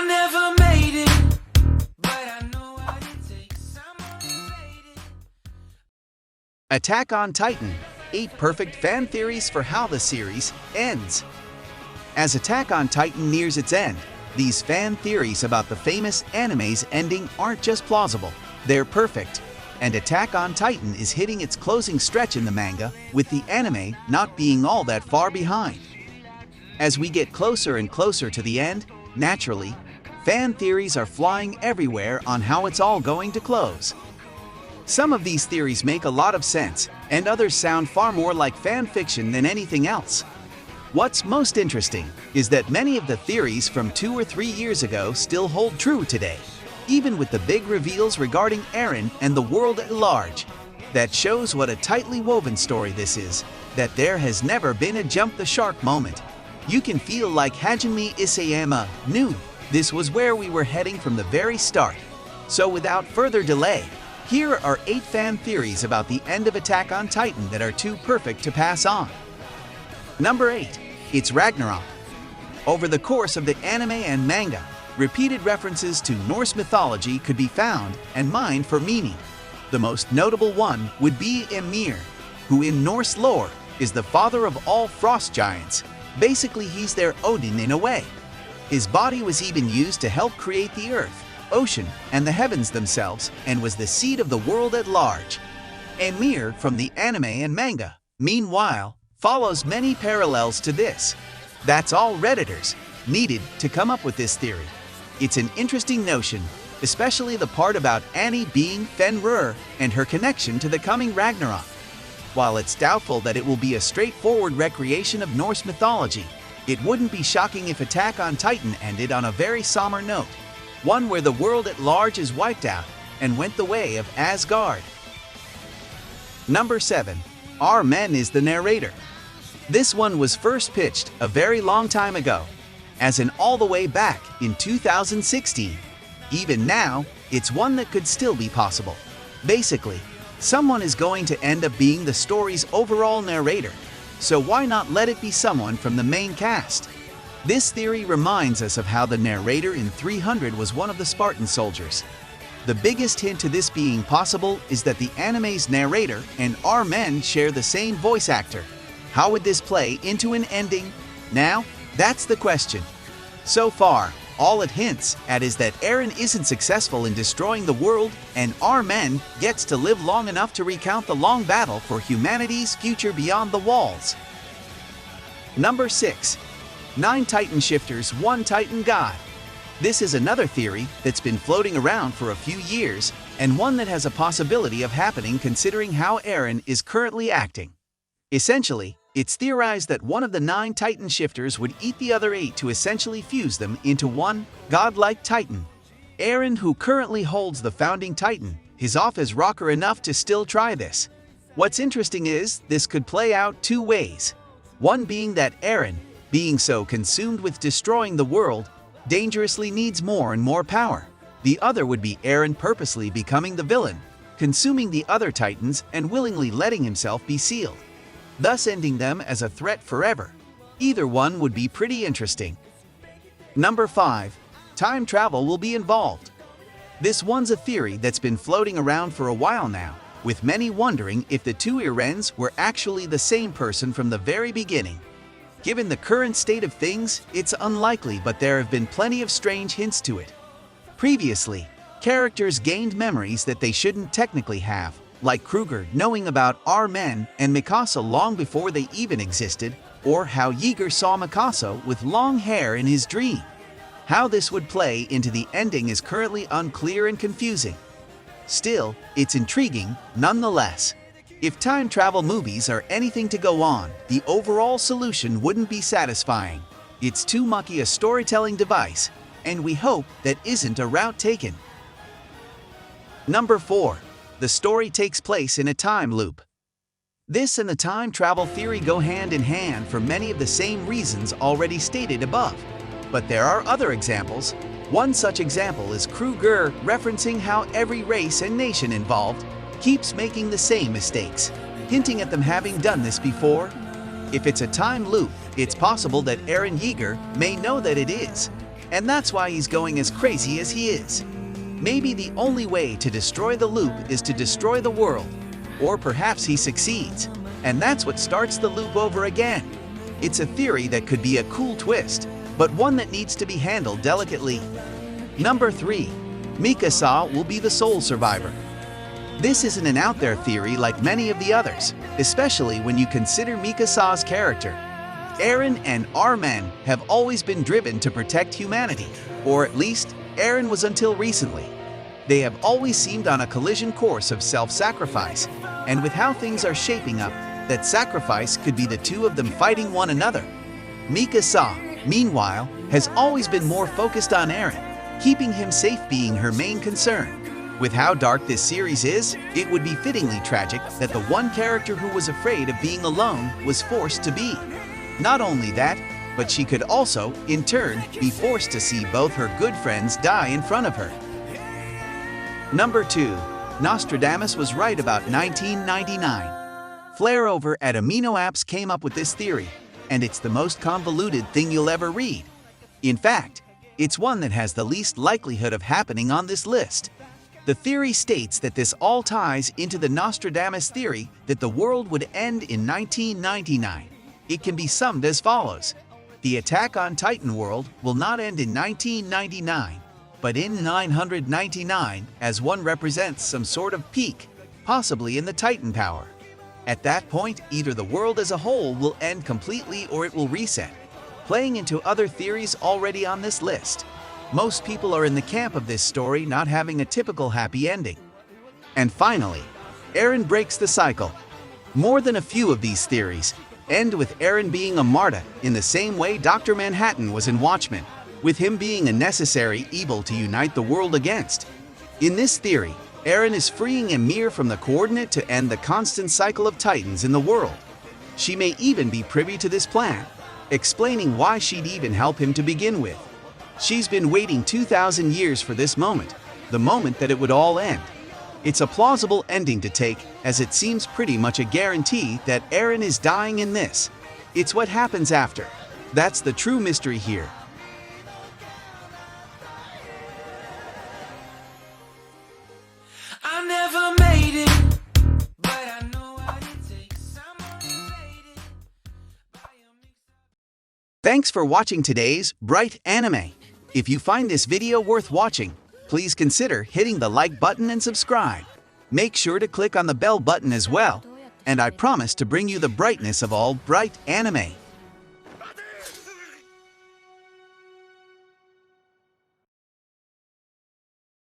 I never made it, but I know what it takes. I'm underrated. Attack on Titan: 8 perfect fan theories for how the series ends. As Attack on Titan nears its end, these fan theories about the famous anime's ending aren't just plausible, they're perfect. And Attack on Titan is hitting its closing stretch in the manga, with the anime not being all that far behind. As we get closer and closer to the end, naturally, fan theories are flying everywhere on how it's all going to close. Some of these theories make a lot of sense, and others sound far more like fan fiction than anything else. What's most interesting is that many of the theories from 2 or 3 years ago still hold true today, even with the big reveals regarding Eren and the world at large. That shows what a tightly woven story this is, that there has never been a jump the shark moment. You can feel like Hajime Isayama knew this was where we were heading from the very start. So without further delay, here are 8 fan theories about the end of Attack on Titan that are too perfect to pass on. Number 8. It's Ragnarok. Over the course of the anime and manga, repeated references to Norse mythology could be found and mined for meaning. The most notable one would be Ymir, who in Norse lore is the father of all frost giants. Basically, he's their Odin in a way. His body was even used to help create the earth, ocean, and the heavens themselves, and was the seed of the world at large. Ymir from the anime and manga, meanwhile, follows many parallels to this. That's all Redditors needed to come up with this theory. It's an interesting notion, especially the part about Annie being Fenrir and her connection to the coming Ragnarok. While it's doubtful that it will be a straightforward recreation of Norse mythology, it wouldn't be shocking if Attack on Titan ended on a very somber note, one where the world at large is wiped out and went the way of Asgard. Number 7. Eren is the narrator. This one was first pitched a very long time ago, as in all the way back in 2016. Even now, it's one that could still be possible. Basically, someone is going to end up being the story's overall narrator, so why not let it be someone from the main cast? This theory reminds us of how the narrator in 300 was one of the Spartan soldiers. The biggest hint to this being possible is that the anime's narrator and Eren share the same voice actor. How would this play into an ending? Now, that's the question. So far, all it hints at is that Eren isn't successful in destroying the world, and Eren gets to live long enough to recount the long battle for humanity's future beyond the walls. Number 6. 9 Titan Shifters, 1 Titan God. This is another theory that's been floating around for a few years, and one that has a possibility of happening considering how Eren is currently acting. Essentially, it's theorized that one of the 9 Titan shifters would eat the other 8 to essentially fuse them into one godlike Titan. Eren, who currently holds the founding Titan, is off his rocker enough to still try this. What's interesting is, this could play out 2 ways. One being that Eren, being so consumed with destroying the world, dangerously needs more and more power. The other would be Eren purposely becoming the villain, consuming the other Titans and willingly letting himself be sealed, thus ending them as a threat forever. Either one would be pretty interesting. Number 5. Time travel will be involved. This one's a theory that's been floating around for a while now, with many wondering if the 2 Erens were actually the same person from the very beginning. Given the current state of things, it's unlikely, but there have been plenty of strange hints to it. Previously, characters gained memories that they shouldn't technically have, like Kruger knowing about Eren and Mikasa long before they even existed, or how Yeager saw Mikasa with long hair in his dream. How this would play into the ending is currently unclear and confusing. Still, it's intriguing nonetheless. If time travel movies are anything to go on, the overall solution wouldn't be satisfying. It's too mucky a storytelling device, and we hope that isn't a route taken. Number 4. The story takes place in a time loop. This and the time travel theory go hand in hand for many of the same reasons already stated above. But there are other examples. One such example is Kruger referencing how every race and nation involved keeps making the same mistakes, hinting at them having done this before. If it's a time loop, it's possible that Eren Yeager may know that it is. and that's why he's going as crazy as he is. Maybe the only way to destroy the loop is to destroy the world, or perhaps he succeeds, and that's what starts the loop over again. It's a theory that could be a cool twist, but one that needs to be handled delicately. Number 3. Mikasa will be the sole survivor. This isn't an out there theory like many of the others, especially when you consider Mikasa's character. Eren and our men have always been driven to protect humanity, or at least Eren was until recently. They have always seemed on a collision course of self-sacrifice, and with how things are shaping up, that sacrifice could be the two of them fighting one another. Mikasa, meanwhile, has always been more focused on Eren, keeping him safe being her main concern. With how dark this series is, it would be fittingly tragic that the one character who was afraid of being alone was forced to be. Not only that, but she could also, in turn, be forced to see both her good friends die in front of her. Number 2. Nostradamus was right about 1999. Flare over at Amino Apps came up with this theory, and it's the most convoluted thing you'll ever read. In fact, it's one that has the least likelihood of happening on this list. The theory states that this all ties into the Nostradamus theory that the world would end in 1999. It can be summed as follows. The Attack on Titan world will not end in 1999, but in 999, as one represents some sort of peak, possibly in the Titan power. At that point, either the world as a whole will end completely or it will reset, playing into other theories already on this list. Most people are in the camp of this story not having a typical happy ending. And finally, Eren breaks the cycle. More than a few of these theories end with Eren being a Marta in the same way Dr. Manhattan was in Watchmen, with him being a necessary evil to unite the world against. In this theory, Eren is freeing Ymir from the coordinate to end the constant cycle of Titans in the world. She may even be privy to this plan, explaining why she'd even help him to begin with. She's been waiting 2,000 years for this moment, the moment that it would all end. It's a plausible ending to take, as it seems pretty much a guarantee that Eren is dying in this. It's what happens after. That's the true mystery here. I never made it, but I know what it takes. I'm motivated by a mix of... Thanks for watching today's Bright Anime. If you find this video worth watching, please consider hitting the like button and subscribe. Make sure to click on the bell button as well, and I promise to bring you the brightness of all bright anime.